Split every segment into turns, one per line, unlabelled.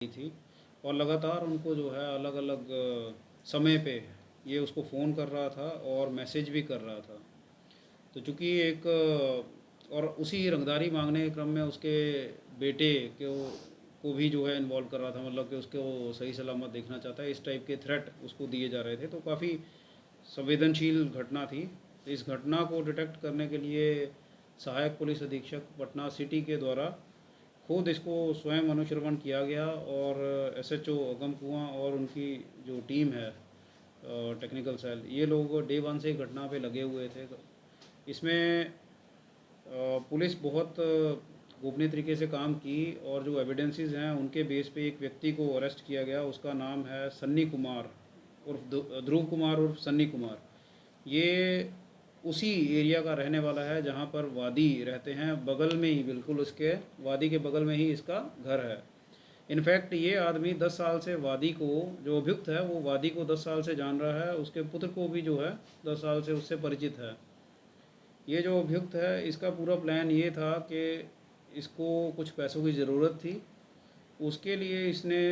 थी और लगातार उनको जो है अलग अलग समय पे ये उसको फ़ोन कर रहा था और मैसेज भी कर रहा था। तो चूँकि एक और उसी रंगदारी मांगने के क्रम में उसके बेटे को भी जो है इन्वॉल्व कर रहा था, मतलब कि उसको सही सलामत देखना चाहता है, इस टाइप के थ्रेट उसको दिए जा रहे थे। तो काफ़ी संवेदनशील घटना थी। तो इस घटना को डिटेक्ट करने के लिए सहायक पुलिस अधीक्षक पटना सिटी के द्वारा खुद इसको स्वयं अनुश्रवण किया गया और एसएचओ अगम कुआं और उनकी जो टीम है टेक्निकल सेल, ये लोग डे वन से घटना पे लगे हुए थे। इसमें पुलिस बहुत गोपनीय तरीके से काम की और जो एविडेंसेस हैं उनके बेस पे एक व्यक्ति को अरेस्ट किया गया। उसका नाम है सन्नी कुमार उर्फ ध्रुव कुमार उर्फ सन्नी कुमार। ये उसी एरिया का रहने वाला है जहाँ पर वादी रहते हैं, बगल में ही, बिल्कुल उसके वादी के बगल में ही इसका घर है। इनफैक्ट ये आदमी 10 साल से वादी को, जो अभियुक्त है वो वादी को 10 साल से जान रहा है, उसके पुत्र को भी जो है 10 साल से उससे परिचित है। ये जो अभियुक्त है इसका पूरा प्लान ये था कि इसको कुछ पैसों की ज़रूरत थी। उसके लिए इसने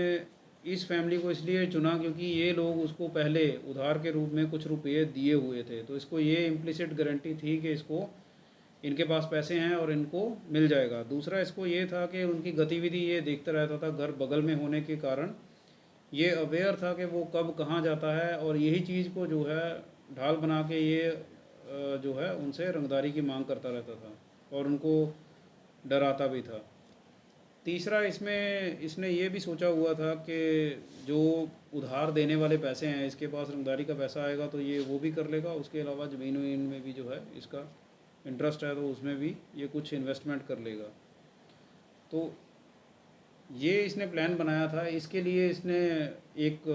इस फैमिली को इसलिए चुना क्योंकि ये लोग उसको पहले उधार के रूप में कुछ रुपये दिए हुए थे। तो इसको ये इम्प्लिसिट गारंटी थी कि इसको, इनके पास पैसे हैं और इनको मिल जाएगा। दूसरा इसको ये था कि उनकी गतिविधि ये देखता रहता था, घर बगल में होने के कारण ये अवेयर था कि वो कब कहाँ जाता है, और यही चीज़ को जो है ढाल बना के ये जो है उनसे रंगदारी की मांग करता रहता था और उनको डराता भी था। तीसरा इसमें इसने ये भी सोचा हुआ था कि जो उधार देने वाले पैसे हैं, इसके पास रंगदारी का पैसा आएगा तो ये वो भी कर लेगा। उसके अलावा ज़मीन वमीन में भी जो है इसका इंटरेस्ट है तो उसमें भी ये कुछ इन्वेस्टमेंट कर लेगा। तो ये इसने प्लान बनाया था। इसके लिए इसने एक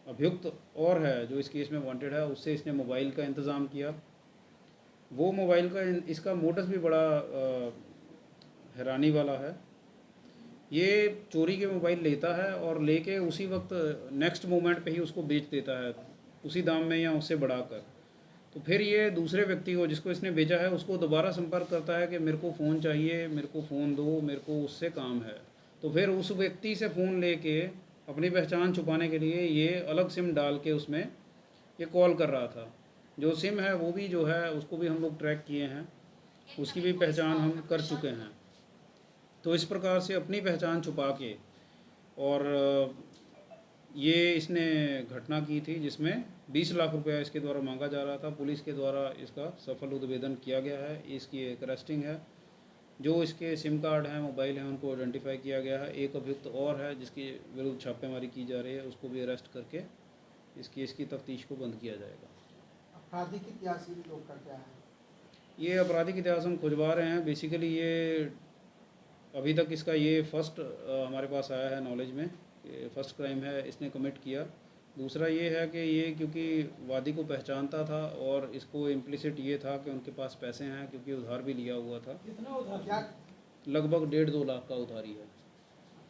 अभियुक्त और है जो इस केस में वांटेड है, उससे इसने मोबाइल का इंतज़ाम किया। वो मोबाइल का इसका मोटस भी बड़ा हैरानी वाला है। ये चोरी के मोबाइल लेता है और लेके उसी वक्त नेक्स्ट मोमेंट पे ही उसको बेच देता है, उसी दाम में या उससे बढ़ाकर। तो फिर ये दूसरे व्यक्ति को, जिसको इसने बेचा है, उसको दोबारा संपर्क करता है कि मेरे को फ़ोन चाहिए, मेरे को फ़ोन दो, मेरे को उससे काम है। तो फिर उस व्यक्ति से फ़ोन लेके अपनी पहचान छुपाने के लिए ये अलग सिम डाल के उसमें ये कॉल कर रहा था। जो सिम है वो भी जो है उसको भी हम लोग ट्रैक किए हैं, उसकी भी पहचान हम कर चुके हैं। तो इस प्रकार से अपनी पहचान छुपा के और ये इसने घटना की थी जिसमें 20 लाख रुपया इसके द्वारा मांगा जा रहा था। पुलिस के द्वारा इसका सफल उद्भेदन किया गया है। इसकी एक अरेस्टिंग है। जो इसके सिम कार्ड हैं, मोबाइल हैं, उनको आइडेंटिफाई किया गया है। एक अभियुक्त और है जिसकी विरुद्ध छापेमारी की जा रही है, उसको भी अरेस्ट करके इस केस की तफ्तीश को बंद किया जाएगा।
आपराधिक इतिहास इन लोग का क्या है?
ये आपराधिक इतिहास हम खुजवा रहे हैं। बेसिकली ये अभी तक इसका ये फर्स्ट हमारे पास आया है नॉलेज में, ये फर्स्ट क्राइम है इसने कमिट किया। दूसरा ये है कि ये क्योंकि वादी को पहचानता था और इसको इम्प्लिसिट ये था कि उनके पास पैसे हैं, क्योंकि उधार भी लिया हुआ था।
कितना उधार? क्या
लगभग 1.5-2 लाख का उधारी है।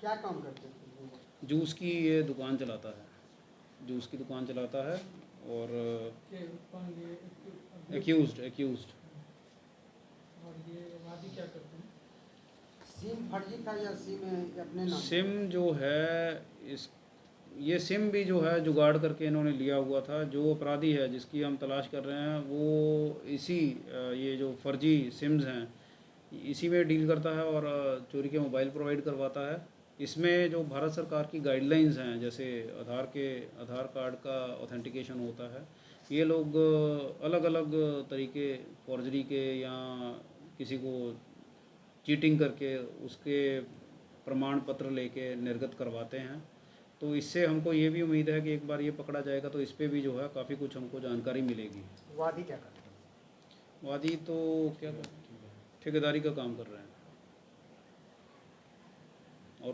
क्या काम करते थे?
जूस की ये दुकान चलाता है, जूस की दुकान चलाता है। और एक्यूज्ड
और ये वादी क्या करते हैं? सिम फर्जी था या सिम अपने नाम?
सिम जो है इस ये सिम भी जो है जुगाड़ करके इन्होंने लिया हुआ था। जो अपराधी है जिसकी हम तलाश कर रहे हैं वो इसी ये जो फर्जी सिम्स हैं इसी में डील करता है और चोरी के मोबाइल प्रोवाइड करवाता है। इसमें जो भारत सरकार की गाइडलाइंस हैं, जैसे आधार कार्ड का ऑथेंटिकेशन होता है, ये लोग अलग अलग तरीके फॉर्जरी के या किसी को चीटिंग करके उसके प्रमाण पत्र लेके निर्गत करवाते हैं। तो इससे हमको ये भी उम्मीद है कि एक बार ये पकड़ा जाएगा तो इस पर भी जो है काफ़ी कुछ हमको जानकारी मिलेगी।
वादी क्या करते हैं?
वादी तो क्या ठेकेदारी का काम कर रहे हैं।